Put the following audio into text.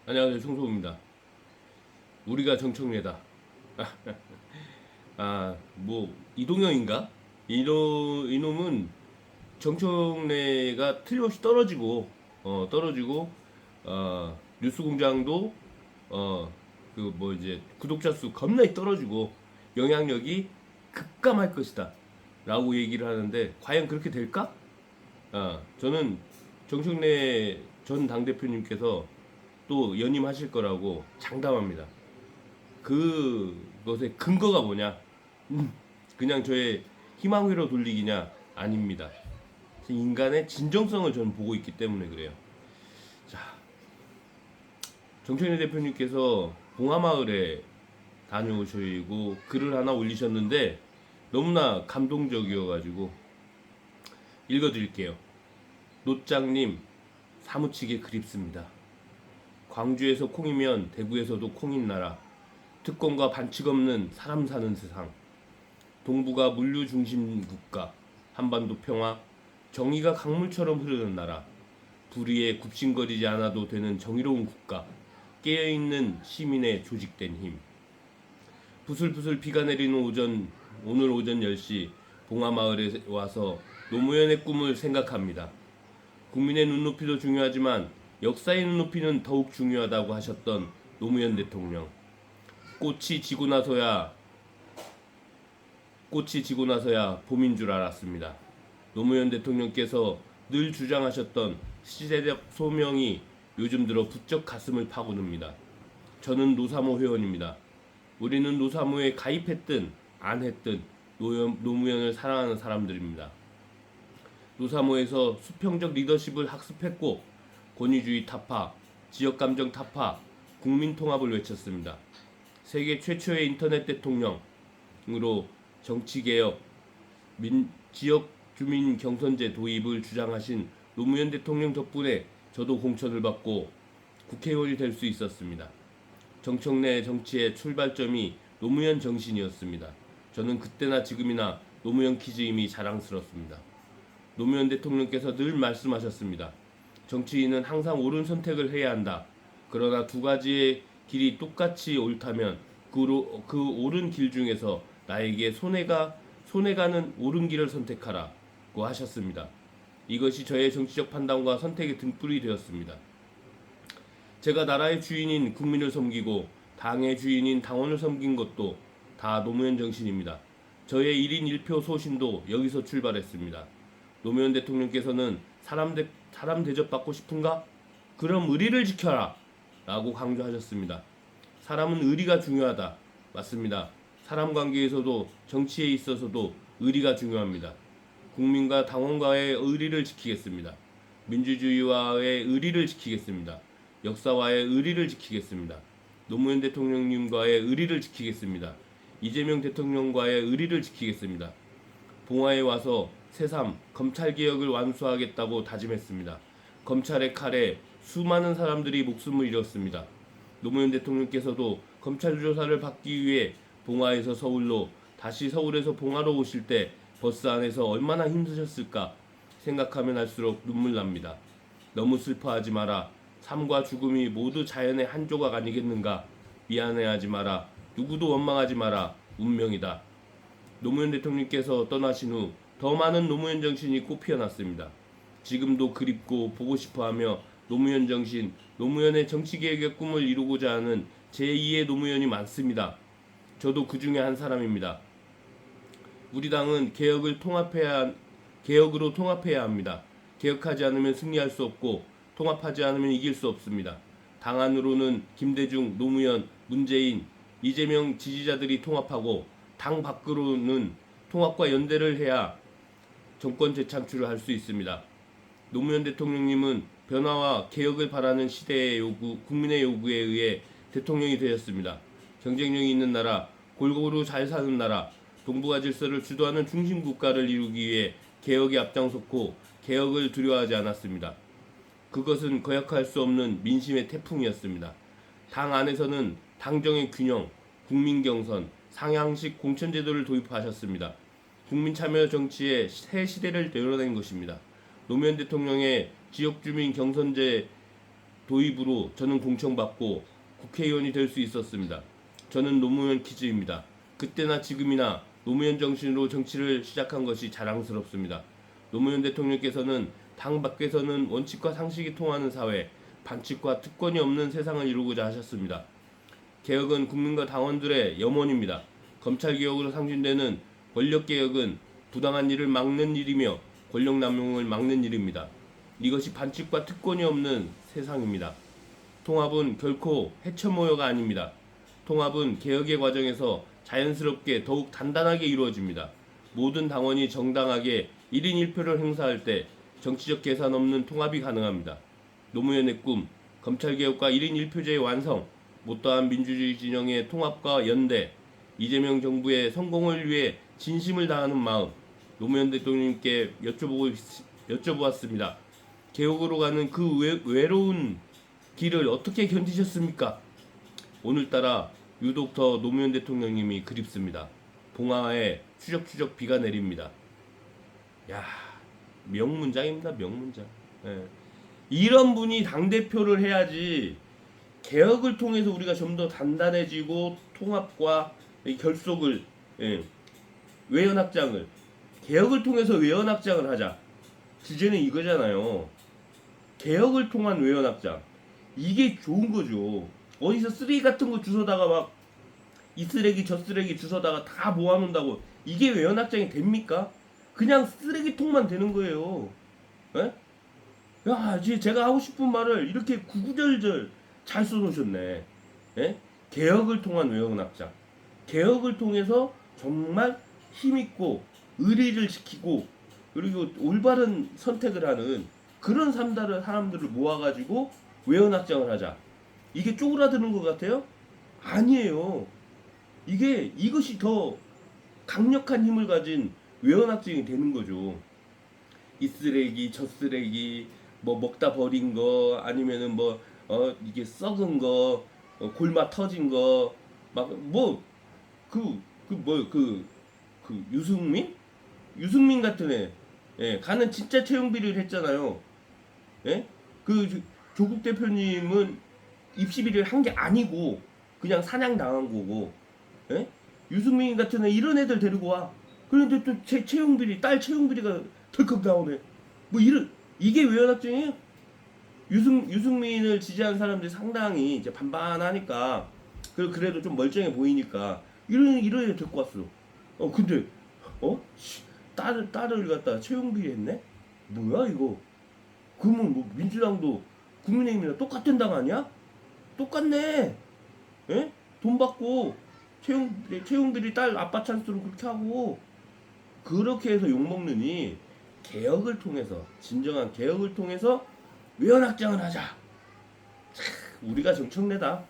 안녕하세요, 송소입니다. 우리가 정청래다. 뭐 이동영인가? 이놈은 정청래가 틀림없이 떨어지고, 뉴스공장도 이제 구독자 수 겁나게 떨어지고 영향력이 급감할 것이다라고 얘기를 하는데 과연 그렇게 될까? 저는 정청래 전 당대표님께서 또 연임하실 거라고 장담합니다. 그것의 근거가 뭐냐? 그냥 저의 희망회로 돌리기냐? 아닙니다. 인간의 진정성을 저는 보고 있기 때문에 그래요. 자, 정청래 대표님께서 봉하마을에 다녀오시고 글을 하나 올리셨는데 너무나 감동적이어가지고 읽어드릴게요. 노장님 사무치게 그립습니다. 광주에서 콩이면 대구에서도 콩인 나라. 특권과 반칙 없는 사람 사는 세상. 동북아 물류 중심 국가. 한반도 평화. 정의가 강물처럼 흐르는 나라. 불의에 굽신거리지 않아도 되는 정의로운 국가. 깨어있는 시민의 조직된 힘. 부슬부슬 비가 내리는 오늘 오전 10시 봉하마을에 와서 노무현의 꿈을 생각합니다. 국민의 눈높이도 중요하지만 역사의 눈높이는 더욱 중요하다고 하셨던 노무현 대통령. 꽃이 지고 나서야 봄인 줄 알았습니다. 노무현 대통령께서 늘 주장하셨던 시대적 소명이 요즘 들어 부쩍 가슴을 파고듭니다. 저는 노사모 회원입니다. 우리는 노사모에 가입했든 안 했든 노무현을 사랑하는 사람들입니다. 노사모에서 수평적 리더십을 학습했고 권위주의 타파, 지역감정 타파, 국민통합을 외쳤습니다. 세계 최초의 인터넷 대통령으로 정치개혁, 지역 주민 경선제 도입을 주장하신 노무현 대통령 덕분에 저도 공천을 받고 국회의원이 될 수 있었습니다. 정청래 정치의 출발점이 노무현 정신이었습니다. 저는 그때나 지금이나 노무현 키즈임이 자랑스럽습니다. 노무현 대통령께서 늘 말씀하셨습니다. 정치인은 항상 옳은 선택을 해야 한다. 그러나 두 가지의 길이 똑같이 옳다면 그 옳은 길 중에서 나에게 손해가는 옳은 길을 선택하라고 하셨습니다. 이것이 저의 정치적 판단과 선택의 등불이 되었습니다. 제가 나라의 주인인 국민을 섬기고 당의 주인인 당원을 섬긴 것도 다 노무현 정신입니다. 저의 1인 1표 소신도 여기서 출발했습니다. 노무현 대통령께서는 사람 대접받고 싶은가? 그럼 의리를 지켜라! 라고 강조하셨습니다. 사람은 의리가 중요하다. 맞습니다. 사람 관계에서도 정치에 있어서도 의리가 중요합니다. 국민과 당원과의 의리를 지키겠습니다. 민주주의와의 의리를 지키겠습니다. 역사와의 의리를 지키겠습니다. 노무현 대통령님과의 의리를 지키겠습니다. 이재명 대통령과의 의리를 지키겠습니다. 봉화에 와서 새삼 검찰개혁을 완수하겠다고 다짐했습니다. 검찰의 칼에 수많은 사람들이 목숨을 잃었습니다. 노무현 대통령께서도 검찰 조사를 받기 위해 봉화에서 서울로 다시 서울에서 봉화로 오실 때 버스 안에서 얼마나 힘드셨을까 생각하면 할수록 눈물 납니다. 너무 슬퍼하지 마라. 삶과 죽음이 모두 자연의 한 조각 아니겠는가. 미안해하지 마라. 누구도 원망하지 마라. 운명이다. 노무현 대통령께서 떠나신 후 더 많은 노무현 정신이 꽃피어났습니다. 지금도 그립고 보고 싶어하며 노무현 정신, 노무현의 정치개혁의 꿈을 이루고자 하는 제2의 노무현이 많습니다. 저도 그 중에 한 사람입니다. 우리 당은 개혁으로 통합해야 합니다. 개혁하지 않으면 승리할 수 없고 통합하지 않으면 이길 수 없습니다. 당 안으로는 김대중, 노무현, 문재인, 이재명 지지자들이 통합하고 당 밖으로는 통합과 연대를 해야 정권 재창출을 할 수 있습니다. 노무현 대통령님은 변화와 개혁을 바라는 시대의 요구, 국민의 요구에 의해 대통령이 되었습니다. 경쟁력이 있는 나라, 골고루 잘 사는 나라, 동북아 질서를 주도하는 중심 국가를 이루기 위해 개혁에 앞장섰고 개혁을 두려워하지 않았습니다. 그것은 거역할 수 없는 민심의 태풍이었습니다. 당 안에서는 당정의 균형, 국민 경선, 상향식 공천제도를 도입하셨습니다. 국민 참여 정치의 새 시대를 열어낸 것입니다. 노무현 대통령의 지역주민 경선제 도입으로 저는 공천받고 국회의원이 될 수 있었습니다. 저는 노무현 키즈입니다. 그때나 지금이나 노무현 정신으로 정치를 시작한 것이 자랑스럽습니다. 노무현 대통령께서는 당 밖에서는 원칙과 상식이 통하는 사회, 반칙과 특권이 없는 세상을 이루고자 하셨습니다. 개혁은 국민과 당원들의 염원입니다. 검찰개혁으로 상징되는 권력개혁은 부당한 일을 막는 일이며 권력남용을 막는 일입니다. 이것이 반칙과 특권이 없는 세상입니다. 통합은 결코 해처모여가 아닙니다. 통합은 개혁의 과정에서 자연스럽게 더욱 단단하게 이루어집니다. 모든 당원이 정당하게 1인 1표를 행사할 때 정치적 계산 없는 통합이 가능합니다. 노무현의 꿈, 검찰개혁과 1인 1표제의 완성, 못다한 민주주의 진영의 통합과 연대, 이재명 정부의 성공을 위해 진심을 다하는 마음, 노무현 대통령님께 여쭤보았습니다. 개혁으로 가는 그 외로운 길을 어떻게 견디셨습니까? 오늘따라 유독 더 노무현 대통령님이 그립습니다. 봉화에 추적추적 비가 내립니다. 야, 명문장입니다. 명문장. 예. 이런 분이 당대표를 해야지 개혁을 통해서 우리가 좀 더 단단해지고 통합과 결속을, 외연확장을, 개혁을 통해서 외연확장을 하자. 주제는 이거잖아요. 개혁을 통한 외연확장. 이게 좋은 거죠. 어디서 쓰레기 같은 거 주워다가 막 이 쓰레기 저 쓰레기 주워다가 다 모아놓는다고 이게 외연확장이 됩니까? 그냥 쓰레기통만 되는 거예요. 에? 야, 제가 하고 싶은 말을 이렇게 구구절절 잘 써놓으셨네. 에? 개혁을 통한 외연확장. 개혁을 통해서 정말 힘있고 의리를 지키고 그리고 올바른 선택을 하는 그런 사람들을 모아가지고 외연확장을 하자. 이게 쪼그라드는 것 같아요? 아니에요. 이것이 더 강력한 힘을 가진 외연확장이 되는 거죠. 이 쓰레기, 저 쓰레기, 뭐 먹다 버린 거, 아니면은 이게 썩은 거, 골마 터진 거, 유승민 같은 애, 가는 진짜 채용 비리를 했잖아요. 예? 조국 대표님은 입시 비리를 한 게 아니고 그냥 사냥 당한 거고, 예? 유승민 같은 애 이런 애들 데리고 와. 그런데 또 채용 비리, 딸 채용 비리가 덜컥 나오네. 이게 외연확장이에요? 유승민을 지지하는 사람들이 상당히 이제 반반하니까 그래도 좀 멀쩡해 보이니까 이런 애 데리고 왔어. 근데 딸을 갖다 채용 비리했네? 뭐야 이거? 그러면 뭐 민주당도 국민의힘이랑 똑같은 당 아니야? 똑같네. 예? 돈 받고 채용들이 딸 아빠 찬스로 그렇게 하고 그렇게 해서 욕먹느니 개혁을 통해서 진정한 개혁을 통해서 외연확장을 하자. 우리가 정청래다.